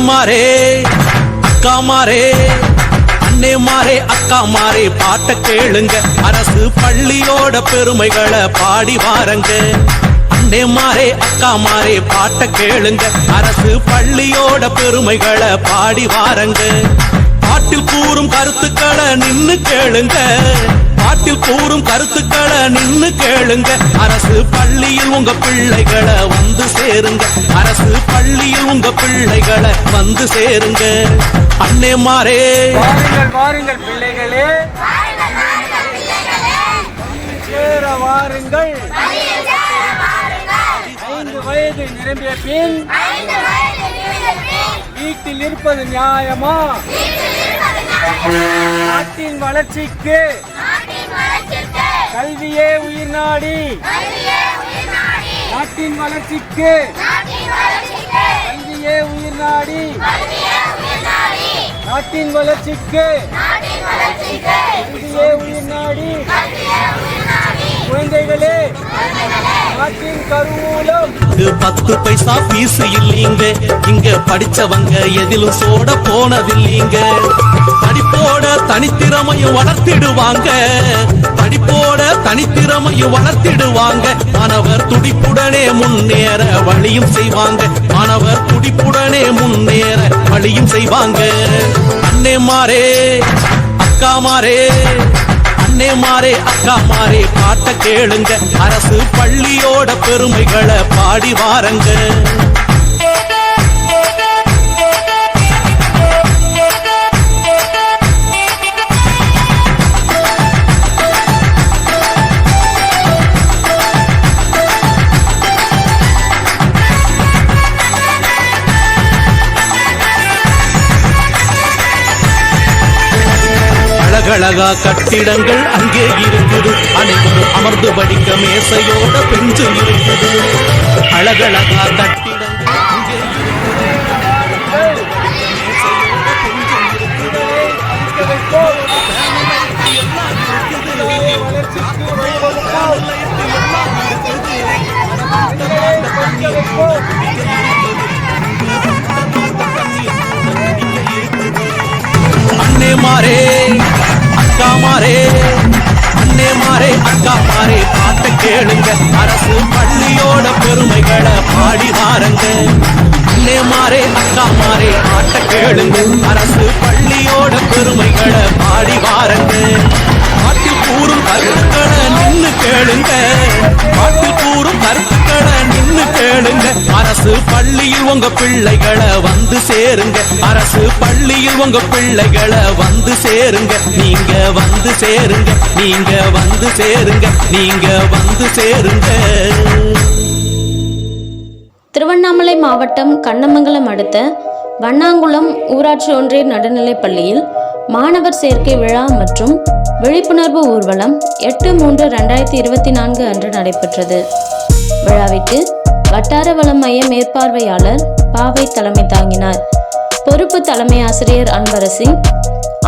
மாரே அக்கா மாரே, அண்ணே மாரே அக்கா மாரே, பாட்ட கேளுங்க, அரசு பள்ளியோட பெருமைகளை பாடி வாரங்க. அண்ணே மாரே அக்கா மாரே, பாட்ட கேளுங்க, அரசு பள்ளியோட பெருமைகளை பாடி வாரங்க. பாட்டில் கூறும் கருத்துக்களை நின்னு கேளுங்க, பாட்டில் கூறும் கருத்துக்களை நின்னு கேளுங்க. அரசு பள்ளியில் உங்க பிள்ளைகளை வந்து சேருங்க, அரசு பள்ளியில் உங்க பிள்ளைகளை வந்து சேருங்க. அண்ணே மாரே வாருங்கள் வாருங்கள் பிள்ளைகளே, சேர வாருங்கள். 5 வயது நிரம்பிய பின் வீட்டில் இருப்பது நியாயமா? நாட்டின் வளர்ச்சிக்கு கல்வியே உயிர் நாடி, நாட்டின் வளர்ச்சிக்கு கல்வியே உயிர் நாடி, நாட்டின் வளர்ச்சிக்கு கல்வியே உயிர் நாடி. குழந்தைகளே, நாட்டின் கருவூலம் 10 பைசா பீஸ் இல்லீங்க, இங்க படிச்சவங்க எதிலும் சோட போனதில்லைங்க. படிப்போட தனித்திறமையும் வளர்த்திடுவாங்க, படிப்போட தனித்திறமையும் வளர்த்திடுவாங்க. மாணவர் துடிப்புடனே முன்னேற வழியும் செய்வாங்க, மாணவர் துடிப்புடனே முன்னேற வழியும் செய்வாங்க. அண்ணே மாரே அக்கா மாரே, அண்ணே மாரே அக்கா மாரே, பாட்ட கேளுங்க, அரசு பள்ளியோட பெருமைகளை பாடி வாரங்க. அழகழகா கட்டிடங்கள் அங்கே இருக்குது, அனைவரும் அமர்ந்து படிக்க மேசையோட பெஞ்சு இருக்குது. அழகழகா கட்டிடங்கள் அங்கே அண்ணே மாரே அக்கா மாரே, அண்ணே மாரே அக்கா மாரே, பாட்ட கேளுங்க, அரசு பள்ளியோட பெருமைகளை பாடி வாரங்க. அண்ணே மாரே அக்கா மாரே, பாட்ட கேளுங்க, அரசு பள்ளியோட பெருமைகளை பாடி வாரங்க. பாட்டில் கூறும் கருத்துக்களை நின்னு கேளுங்க, பாட்டில் கூறும் கருத்துக்களை நின்னு கேளுங்க. அரசு பள்ளியில் உங்க பிள்ளைகளை வந்து சேருங்க, அரசு பள்ளியில் உங்க பிள்ளைகளை வந்து சேருங்க. நீங்க வந்து சேருங்க, நீங்க வந்து சேருங்க, நீங்க வந்து சேருங்க. திருவண்ணாமலை மாவட்டம் கண்ணமங்கலம் அடுத்த வண்ணாங்குளம் ஊராட்சி ஒன்றிய நடுநிலைப் பள்ளியில் மாணவர் சேர்க்கை விழா மற்றும் விழிப்புணர்வு ஊர்வலம் 8/3/2024 அன்று நடைபெற்றது. விழாவிற்கு வட்டார வளம் மைய மேற்பார்வையாளர் பாவை தலைமை தாங்கினார். பொறுப்பு தலைமை ஆசிரியர் அன்பரசி,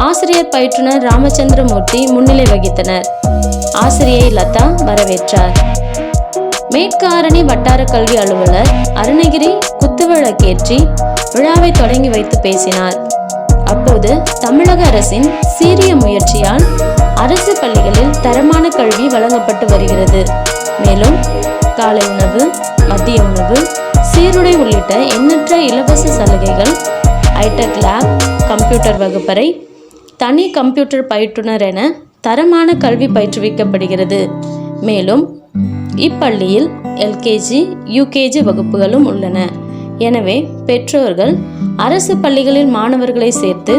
ஆசிரியர் பயிற்றுனர் ராமச்சந்திரமூர்த்தி முன்னிலை வகித்தனர். ஆசிரியை லதா வரவேற்றார். மேற்காரணி வட்டார கல்வி அலுவலர் அருணகிரி குத்துவிளக்கேற்றி விழாவை தொடங்கி வைத்து பேசினார். அப்போது தமிழக அரசின் சீரிய முயற்சியால் அரசு பள்ளிகளில் தரமான கல்வி வழங்கப்பட்டு வருகிறது. மேலும் காலை உணவு, மதிய உணவு, சீருடை உள்ளிட்ட எண்ணற்ற இலவச சலுகைகள், ஹைடெக் லேப், கம்ப்யூட்டர் வகுப்பறை, தனி கம்ப்யூட்டர் பயிற்றுனர் என தரமான கல்வி பயிற்றுவிக்கப்படுகிறது. மேலும் இப்பள்ளியில் எல்கேஜி, யூகேஜி வகுப்புகளும் உள்ளன. எனவே பெற்றோர்கள் அரசு பள்ளிகளில் மாணவர்களை சேர்த்து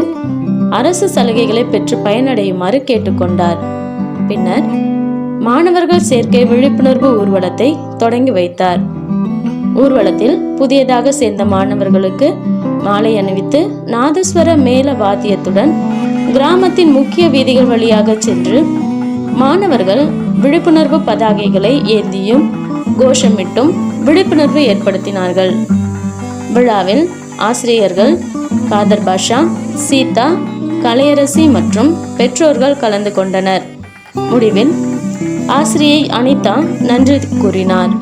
அரசு சலுகைகளை பெற்று பயனடையுமாறு கேட்டுக்கொண்டார். பின்னர் மாணவர்கள் சேர்க்கை விழிப்புணர்வு ஊர்வலத்தை தொடங்கி வைத்தார். ஊர்வலத்தில் புதியதாக சேர்ந்த மாணவர்களுக்கு மாலை அணிவித்து நாதஸ்வர மேள வாத்தியத்துடன் கிராமத்தின் முக்கிய வீதிகள் வழியாக சென்று மாணவர்கள் விழிப்புணர்வு பதாகைகளை ஏந்தியும் கோஷமிட்டும் விழிப்புணர்வு ஏற்படுத்தினார்கள். விழாவில் ஆசிரியர்கள் காதர் பாஷா, சீதா, கலையரசி மற்றும் பெற்றோர்கள் கலந்து கொண்டனர். முடிவில் ஆசிரியை அனிதா நன்றி கூறினார்.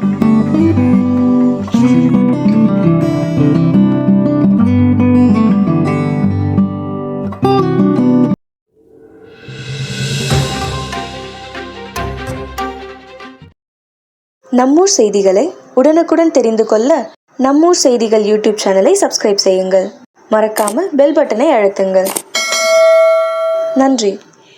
நம்மூர் செய்திகளை உடனுக்குடன் தெரிந்து கொள்ள நம்மூர் செய்திகள் யூடியூப் சேனலை சப்ஸ்கிரைப் செய்யுங்கள். மறக்காம பெல் பட்டனை அழுத்துங்கள். நன்றி.